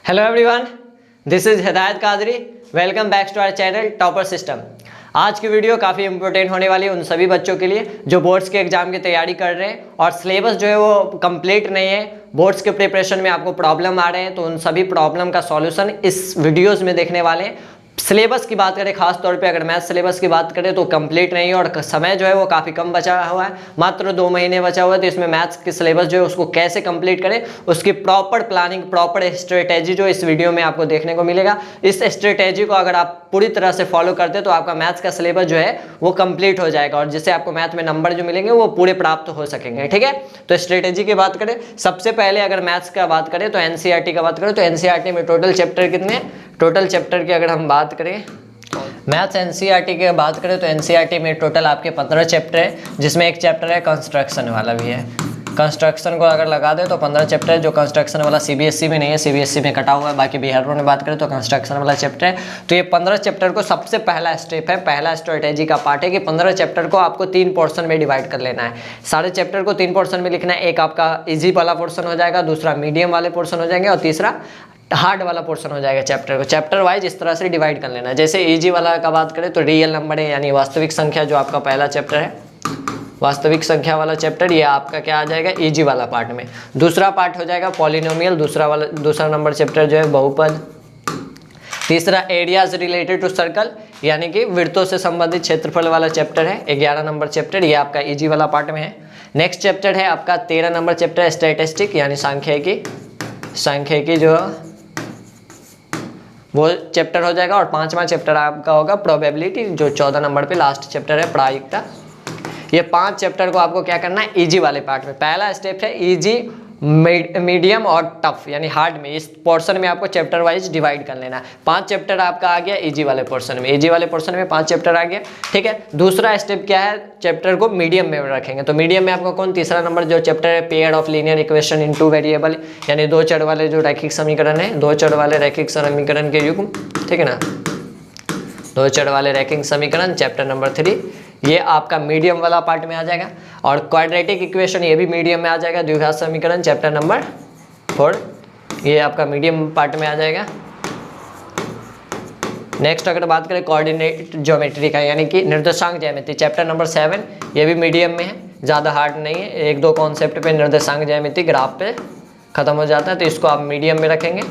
Hello everyone, this is Hidayat Qadri. Welcome back to our channel topper system. आज की video काफ़ी important होने वाली है उन सभी बच्चों के लिए जो बोर्ड्स के एग्जाम की तैयारी कर रहे हैं और सिलेबस जो है वो कंप्लीट नहीं है, बोर्ड्स के प्रिपरेशन में आपको प्रॉब्लम आ रहे हैं, तो उन सभी प्रॉब्लम का सॉल्यूशन इस वीडियोज़ में देखने वाले हैं। सिलेबस की बात करें, खास तौर पे अगर मैथ सिलेबस की बात करें तो कंप्लीट नहीं है और समय जो है वो काफ़ी कम बचा हुआ है, मात्र 2 महीने बचा हुआ है। तो इसमें मैथ्स की सिलेबस जो है उसको कैसे कंप्लीट करें, उसकी प्रॉपर प्लानिंग, प्रॉपर स्ट्रेटेजी जो इस वीडियो में आपको देखने को मिलेगा। इस स्ट्रेटेजी को अगर आप पूरी तरह से फॉलो करते हैं तो आपका मैथ्स का सिलेबस जो है वो कंप्लीट हो जाएगा और जिससे आपको मैथ में नंबर जो मिलेंगे वो पूरे प्राप्त हो सकेंगे। ठीक है, तो स्ट्रेटेजी की बात करें, सबसे पहले अगर मैथ्स का बात करें तो एनसीईआरटी का बात करें तो एनसीईआरटी में टोटल चैप्टर कितने हैं? टोटल चैप्टर की अगर हम बात करें मैथ्स एनसीईआरटी की बात करें तो एनसीईआरटी में टोटल आपके 15 चैप्टर है, जिसमें एक चैप्टर है कंस्ट्रक्शन वाला भी है। कंस्ट्रक्शन को अगर लगा दे तो 15 चैप्टर है, जो कंस्ट्रक्शन वाला सीबीएसई में नहीं है, सीबीएसई में कटा हुआ है। बाकी बिहार में बात करें तो कंस्ट्रक्शन वाला चैप्टर है। तो ये 15 चैप्टर को सबसे पहला स्टेप है, पहला स्ट्रेटेजी का पार्ट है कि 15 चैप्टर को आपको 3 पोर्शन में डिवाइड कर लेना है। सारे चैप्टर को 3 पोर्शन में लिखना है। एक आपका इजी वाला पोर्शन हो जाएगा, दूसरा मीडियम वाले पोर्शन हो जाएंगे और तीसरा हार्ड वाला पोर्शन हो जाएगा। चैप्टर को चैप्टर वाइज इस तरह से डिवाइड कर लेना है। जैसे इजी वाला का बात करें तो रियल नंबर है, यानी वास्तविक संख्या, जो आपका पहला चैप्टर है वास्तविक संख्या वाला चैप्टर, ये आपका क्या आ जाएगा? इजी वाला पार्ट में। दूसरा पार्ट हो जाएगा पॉलिनोमियल, दूसरा नंबर चैप्टर जो है बहुपद। तीसरा एरियाज रिलेटेड टू सर्कल, यानी कि वृत्तों से संबंधित क्षेत्रफल वाला चैप्टर है, 11 नंबर चैप्टर, ये आपका इजी वाला पार्ट में है। नेक्स्ट चैप्टर है आपका 13 नंबर चैप्टर स्टैटिस्टिक, यानी सांख्यिकी जो वो चैप्टर हो जाएगा। और 5वां चैप्टर आपका होगा प्रोबेबिलिटी, जो 14 नंबर पे लास्ट चैप्टर है प्रायिकता। ये 5 चैप्टर को आपको क्या करना है? इजी वाले पार्ट में। पहला स्टेप है इजी, मीडियम और टफ, यानी हार्ड में। इस पोर्शन में आपको चैप्टर वाइज डिवाइड कर लेना है। 5 चैप्टर आपका आ गया इजी वाले पोर्शन में, इजी वाले पोर्शन में 5 चैप्टर आ गया। ठीक है, दूसरा स्टेप क्या है? चैप्टर को मीडियम में रखेंगे। तो मीडियम में आपका कौन? तीसरा नंबर जो चैप्टर है pair of linear equation in 2 variable, यानी 2 चर वाले जो रैखिक समीकरण है, 2 चर वाले रैखिक समीकरण के युग्म। ठीक है ना, 2 चर वाले रैखिक समीकरण, चैप्टर नंबर 3, ये आपका मीडियम वाला पार्ट में आ जाएगा। और क्वाड्रेटिक इक्वेशन, ये भी मीडियम में आ जाएगा, द्विघात समीकरण, चैप्टर नंबर 4, ये आपका मीडियम पार्ट में आ जाएगा। नेक्स्ट अगर बात करें कोऑर्डिनेट ज्योमेट्री का, यानी कि निर्देशांक ज्यामिति, चैप्टर नंबर 7, ये भी मीडियम में है, ज़्यादा हार्ड नहीं है। 1-2 कॉन्सेप्ट पे निर्देशांक ज्यामिति ग्राफ पे खत्म हो जाता है, तो इसको आप मीडियम में रखेंगे।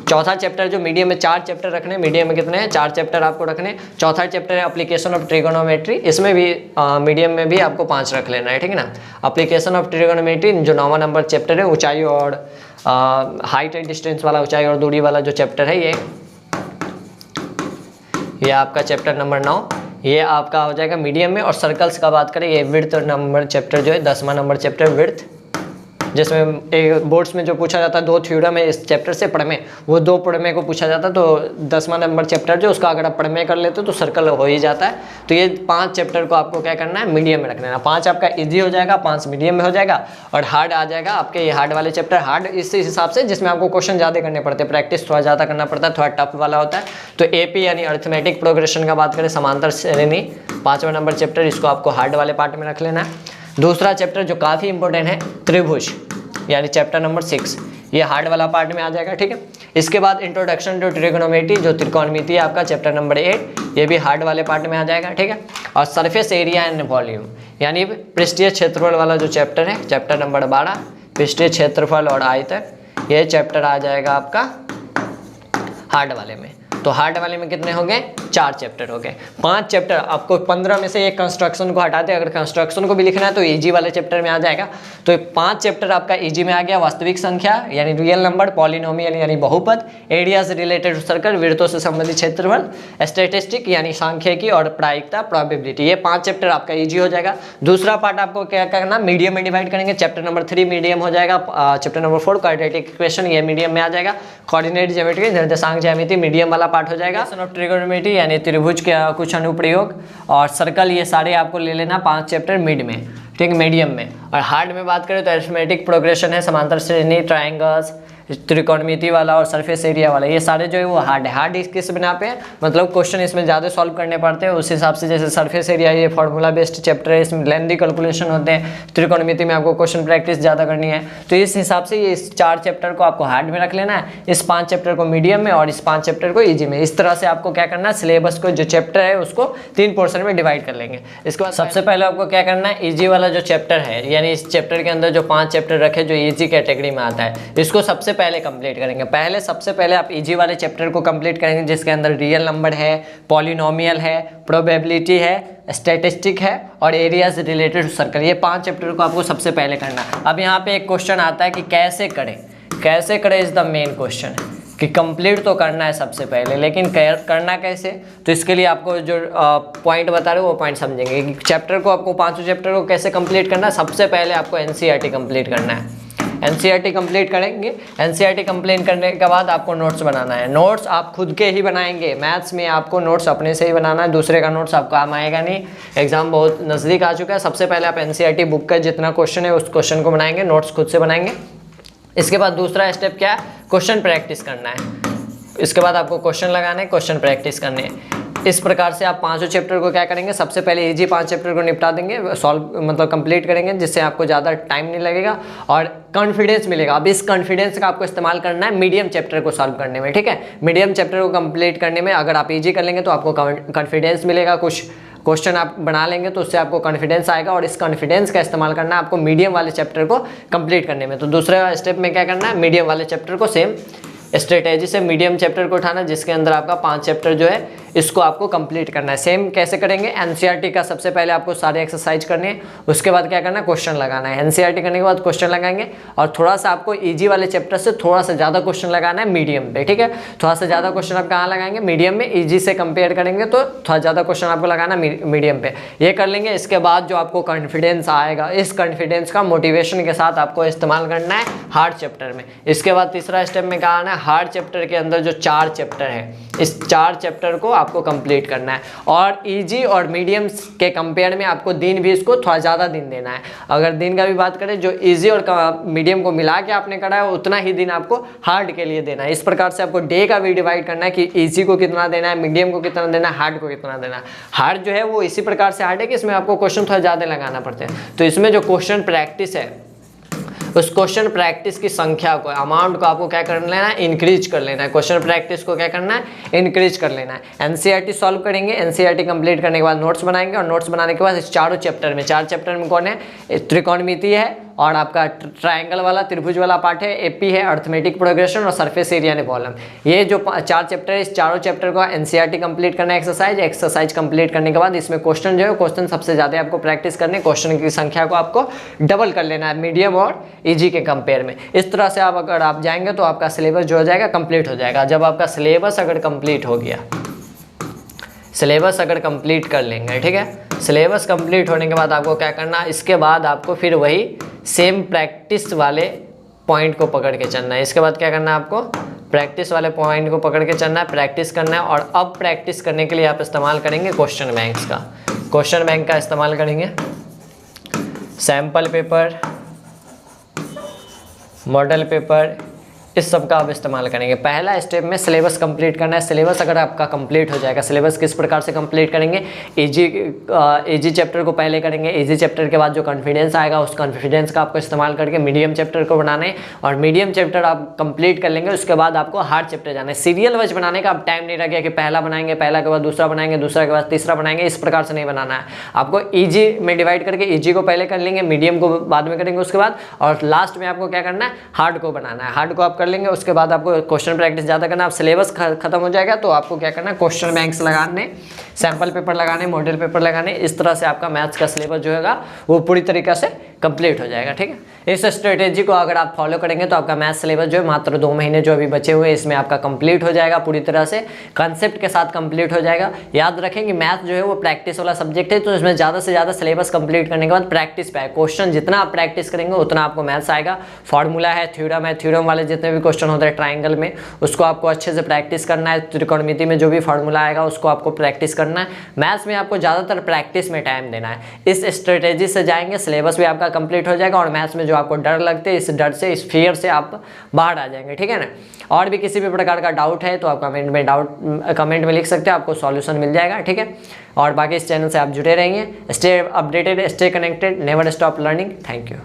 चौथा चैप्टर जो मीडियम में 4 चैप्टर रखने, मीडियम में कितने हैं? 4 चैप्टर आपको रखने। चौथा चैप्टर है एप्लीकेशन ऑफ ट्रिगोनोमेट्री, इसमें भी मीडियम में भी आपको 5 रख लेना है। ठीक है ना, एप्लीकेशन ऑफ ट्रिगोनोमेट्री जो 9वां नंबर चैप्टर है, ऊंचाई और हाइट एंड डिस्टेंस वाला, ऊंचाई और दूरी वाला जो चैप्टर है, ये आपका चैप्टर नंबर 9, ये आपका हो जाएगा मीडियम में। और सर्कल्स का बात करें, ये विड्थ नंबर चैप्टर जो है 10वां नंबर चैप्टर विड्थ, जिसमें बोर्ड्स में जो पूछा जाता है 2 थ्योरम है इस चैप्टर से, प्रमेय, वो 2 प्रमेय को पूछा जाता है। तो 10वां नंबर चैप्टर जो, उसका अगर आप प्रमेय कर लेते हो तो सर्कल हो ही जाता है। तो ये 5 चैप्टर को आपको क्या करना है? मीडियम में रखना है। 5 आपका इजी हो जाएगा, 5 मीडियम में हो जाएगा और हार्ड आ जाएगा आपके। ये हार्ड वाले चैप्टर, हार्ड इस हिसाब से जिसमें आपको क्वेश्चन ज़्यादा करने पड़ते हैं, प्रैक्टिस थोड़ा ज़्यादा करना पड़ता है, थोड़ा टफ वाला होता है। तो एपी यानी अर्थमेटिक प्रोग्रेशन का बात करें, समांतर श्रेणी, 5वां नंबर चैप्टर, इसको आपको हार्ड वाले पार्ट में रख लेना है। दूसरा चैप्टर जो काफ़ी इंपॉर्टेंट है त्रिभुज, यानी चैप्टर नंबर 6, ये हार्ड वाला पार्ट में आ जाएगा। ठीक है, इसके बाद इंट्रोडक्शन टू ट्रिगोनोमेट्री जो त्रिकोणमिति है आपका, चैप्टर नंबर 8, ये भी हार्ड वाले पार्ट में आ जाएगा। ठीक है, और सरफेस एरिया एंड वॉल्यूम, यानी पृष्ठीय क्षेत्रफल वाला जो चैप्टर है, चैप्टर नंबर 12, पृष्ठीय क्षेत्रफल और आयतन, ये चैप्टर आ जाएगा आपका हार्ड वाले में। तो हार्ड वाले में कितने हो गए? 4 चैप्टर हो गए। 5 चैप्टर आपको 15 में से एक कंस्ट्रक्शन को हटा दे, अगर कंस्ट्रक्शन को भी लिखना है तो इजी वाले चैप्टर में आ जाएगा। तो 5 चैप्टर आपका इजी में आ गया। वास्तविक संख्या यानी रियल नंबर, पॉलिनोमियल यानी बहुपद, एरियाज रिलेटेड टू सर्कल, वृत्तों से संबंधित क्षेत्रफल, स्टैटिस्टिक यानी सांख्यिकी और प्रायिकता प्रोबेबिलिटी, ये 5 चैप्टर आपका इजी हो जाएगा। दूसरा पार्ट आपको क्या करना? मीडियम में डिवाइड करेंगे। चैप्टर नंबर 3 मीडियम हो जाएगा, चैप्टर नंबर 4 क्वाड्रेटिक इक्वेशन, ये मीडियम में आ जाएगा। कोऑर्डिनेट ज्योमेट्री, निर्देशांक ज्यामिति, मीडियम वाला पार्ट हो जाएगा। ट्रिगोनोमेट्री यानी त्रिभुज के कुछ अनुप्रयोग और सर्कल, ये सारे आपको ले लेना 5 चैप्टर मिड में, ठीक, मीडियम में। और हार्ड में बात करें तो अरिथमेटिक प्रोग्रेशन है, समांतर श्रेणी, ट्रायंगल्स, त्रिकोणमिति वाला और सरफेस एरिया वाला, ये सारे जो है वो हार्ड है। हार्ड किस बिना पे है, मतलब क्वेश्चन इसमें ज़्यादा सॉल्व करने पड़ते हैं उस हिसाब से। जैसे सरफेस एरिया ये फॉर्मूला बेस्ड चैप्टर है, इसमें लेंथी कैलकुलेशन होते हैं। त्रिकोणमिति में आपको क्वेश्चन प्रैक्टिस ज़्यादा करनी है, तो इस हिसाब से ये इस 4 चैप्टर को आपको हार्ड में रख लेना है, इस 5 चैप्टर को मीडियम में और इस 5 चैप्टर को ईजी में। इस तरह से आपको क्या करना है, सिलेबस को जो चैप्टर है उसको 3 पोर्शन में डिवाइड कर लेंगे। इसके बाद सबसे पहले आपको क्या करना है, ईजी वाला जो चैप्टर है, यानी इस चैप्टर के अंदर जो 5 चैप्टर रखे जो ईजी कैटेगरी में आता है, इसको सबसे पहले कंप्लीट करेंगे। सबसे पहले आप ईजी वाले चैप्टर को कंप्लीट करेंगे, जिसके अंदर रियल नंबर है, पॉलिनोमियल है, प्रोबेबिलिटी है, स्टैटिस्टिक है और एरियाज रिलेटेड टू सर्कल। ये 5 चैप्टर को आपको सबसे पहले करना है। अब यहाँ पे एक क्वेश्चन आता है कि कैसे करें इज द मेन क्वेश्चन, कि कंप्लीट तो करना है सबसे पहले, लेकिन करना कैसे, तो इसके लिए आपको जो पॉइंट बता रहे हो वो पॉइंट समझेंगे कि चैप्टर को आपको 5 चैप्टर को कैसे कंप्लीट करना है। सबसे पहले आपको एनसीईआरटी कंप्लीट करना है। एनसीईआरटी कंप्लीट करेंगे, एनसीईआरटी कंप्लीट करने के बाद आपको नोट्स बनाना है। नोट्स आप खुद के ही बनाएंगे, मैथ्स में आपको नोट्स अपने से ही बनाना है, दूसरे का नोट्स आपको काम आएगा नहीं। एग्जाम बहुत नज़दीक आ चुका है। सबसे पहले आप एनसीईआरटी बुक का जितना क्वेश्चन है उस क्वेश्चन को बनाएंगे, नोट्स खुद से बनाएंगे। इसके बाद दूसरा स्टेप क्या है, क्वेश्चन प्रैक्टिस करना है। इसके बाद आपको क्वेश्चन लगाना है, क्वेश्चन प्रैक्टिस करने हैं। इस प्रकार से आप 5 चैप्टर को क्या करेंगे, सबसे पहले इजी 5 चैप्टर को निपटा देंगे, सॉल्व मतलब कंप्लीट करेंगे, जिससे आपको ज़्यादा टाइम नहीं लगेगा और कॉन्फिडेंस मिलेगा। अब इस कॉन्फिडेंस का आपको इस्तेमाल करना है मीडियम चैप्टर को सॉल्व करने में, ठीक है। मीडियम चैप्टर को कंप्लीट करने में अगर आप इजी कर लेंगे तो आपको कॉन्फिडेंस मिलेगा, कुछ क्वेश्चन आप बना लेंगे तो उससे आपको कॉन्फिडेंस आएगा, और इस कॉन्फिडेंस का इस्तेमाल करना है आपको मीडियम वाले चैप्टर को कंप्लीट करने में। तो दूसरे स्टेप में क्या करना है, मीडियम वाले चैप्टर को सेम स्ट्रेटेजी से मीडियम चैप्टर को उठाना, जिसके अंदर आपका 5 चैप्टर जो है इसको आपको कंप्लीट करना है। सेम कैसे करेंगे, एनसीईआरटी का सबसे पहले आपको सारे एक्सरसाइज करने हैं, उसके बाद क्या करना है, क्वेश्चन लगाना है। एनसीईआरटी करने के बाद क्वेश्चन लगाएंगे और थोड़ा सा आपको इजी वाले चैप्टर से थोड़ा सा ज़्यादा क्वेश्चन लगाना है मीडियम पे, ठीक है। थोड़ा सा ज़्यादा क्वेश्चन आप कहाँ लगाएंगे, मीडियम में। इजी से कंपेयर करेंगे तो थोड़ा ज़्यादा क्वेश्चन आपको लगाना मीडियम पे, ये कर लेंगे। इसके बाद जो आपको कॉन्फिडेंस आएगा, इस कॉन्फिडेंस का मोटिवेशन के साथ आपको इस्तेमाल करना है हार्ड चैप्टर में। इसके बाद तीसरा स्टेप में कहा आना है, हार्ड चैप्टर के अंदर जो 4 चैप्टर है, इस 4 चैप्टर को आपको कंप्लीट करना है। और इजी और मीडियम के कंपेयर में आपको दिन भी इसको थोड़ा ज़्यादा दिन देना है। अगर दिन का भी बात करें, जो इजी और मीडियम को मिला के आपने करा है उतना ही दिन आपको हार्ड के लिए देना है। इस प्रकार से आपको डे का भी डिवाइड करना है कि इजी को कितना देना है, मीडियम को कितना देना है, हार्ड को कितना देना है। हार्ड जो है वो इसी प्रकार से हार्ड है कि इसमें आपको क्वेश्चन थोड़ा ज़्यादा लगाना पड़ते हैं। तो इसमें जो क्वेश्चन प्रैक्टिस है, उस क्वेश्चन प्रैक्टिस की संख्या को, अमाउंट को आपको क्या कर लेना है, इंक्रीज कर लेना है। क्वेश्चन प्रैक्टिस को क्या करना है, इंक्रीज कर लेना है। एनसीईआरटी सॉल्व करेंगे, एनसीईआरटी कंप्लीट करने के बाद नोट्स बनाएंगे, और नोट्स बनाने के बाद इस 4 चैप्टर में, 4 चैप्टर में कौन है, त्रिकोणमिति है और आपका ट्रायंगल वाला, त्रिभुज वाला पार्ट है, एपी है, अर्थमेटिक प्रोग्रेशन और सरफेस एरिया ने प्रॉब्लम। ये जो 4 चैप्टर है, इस चारों चैप्टर को एनसीईआरटी कंप्लीट करना है। एक्सरसाइज कंप्लीट करने के बाद इसमें क्वेश्चन जो है, क्वेश्चन सबसे ज़्यादा आपको प्रैक्टिस करने, क्वेश्चन की संख्या को आपको डबल कर लेना है मीडियम और इजी के कंपेयर में। इस तरह से अगर आप जाएंगे तो आपका सिलेबस जो हो जाएगा कंप्लीट हो जाएगा। जब आपका सिलेबस अगर कंप्लीट हो गया, सिलेबस अगर कंप्लीट कर लेंगे, ठीक है, सिलेबस कंप्लीट होने के बाद आपको क्या करना, इसके बाद आपको फिर वही सेम प्रैक्टिस वाले पॉइंट को पकड़ के चलना है। इसके बाद क्या करना है, आपको प्रैक्टिस वाले पॉइंट को पकड़ के चलना है, प्रैक्टिस करना है। और अब प्रैक्टिस करने के लिए आप इस्तेमाल करेंगे क्वेश्चन बैंक्स का, क्वेश्चन बैंक का इस्तेमाल करेंगे। सैम्पल पेपर, मॉडल पेपर, इस सब का आप इस्तेमाल करेंगे। पहला स्टेप में सिलेबस कंप्लीट करना है। सिलेबस अगर आपका कंप्लीट हो जाएगा, सिलेबस किस प्रकार से कंप्लीट करेंगे, इजी चैप्टर को पहले करेंगे। इजी चैप्टर के बाद जो कॉन्फिडेंस आएगा, उस कॉन्फिडेंस का आपको इस्तेमाल करके मीडियम चैप्टर को बनाना है, और मीडियम चैप्टर आप कंप्लीट कर लेंगे। उसके बाद आपको हार्ड चैप्टर जाना है। सीरियल वाइज बनाने का आप टाइम नहीं रखेगा कि पहला बनाएंगे, पहला के बाद दूसरा बनाएंगे, दूसरा के बाद तीसरा बनाएंगे, इस प्रकार से नहीं बनाना है। आपको ईजी में डिवाइड करके ईजी को पहले कर लेंगे, मीडियम को बाद में करेंगे उसके बाद, और लास्ट में आपको क्या करना है, हार्ड को बनाना है। हार्ड को आप कर लेंगे, उसके बाद आपको क्वेश्चन प्रैक्टिस ज़्यादा करना। आप सिलेबस खत्म हो जाएगा तो आपको क्या करना है, क्वेश्चन बैंक्स लगाने, सैम्पल पेपर लगाने, मॉडल पेपर लगाने। इस तरह से आपका मैथ्स का सिलेबस जो होगा वो पूरी तरीके से कंप्लीट हो जाएगा, ठीक है। इस स्ट्रेटेजी को अगर आप फॉलो करेंगे तो आपका मैथ्स सिलेबस जो है मात्र 2 महीने जो अभी बचे हुए हैं इसमें आपका कंप्लीट हो जाएगा, पूरी तरह से कंसेप्ट के साथ कंप्लीट हो जाएगा। याद रखें कि मैथ्स जो है वो प्रैक्टिस वाला सब्जेक्ट है, तो इसमें ज़्यादा से ज़्यादा सिलेबस कंप्लीट करने के बाद प्रैक्टिस पे आए। क्वेश्चन जितना आप प्रैक्टिस करेंगे उतना आपको मैथ्स आएगा। फॉर्मूला है, थ्योरम है, थ्योरम वाले जितने भी क्वेश्चन होते हैं ट्राइंगल में, उसको आपको अच्छे से प्रैक्टिस करना है। त्रिकोणमिति में जो भी फॉर्मूला आएगा उसको आपको प्रैक्टिस करना है। मैथ्स में आपको ज़्यादातर प्रैक्टिस में टाइम देना है। इस स्ट्रेटेजी से जाएंगे, सिलेबस भी आपका कंप्लीट हो जाएगा, और मैथ्स में जो आपको डर लगते हैं, इस डर से, इस फियर से आप बाहर आ जाएंगे, ठीक है ना। और भी किसी भी प्रकार का डाउट है तो आप कमेंट में लिख सकते हैं, आपको सॉल्यूशन मिल जाएगा, ठीक है। और बाकी इस चैनल से आप जुड़े रहेंगे। Stay updated, stay connected, never stop learning. Thank you.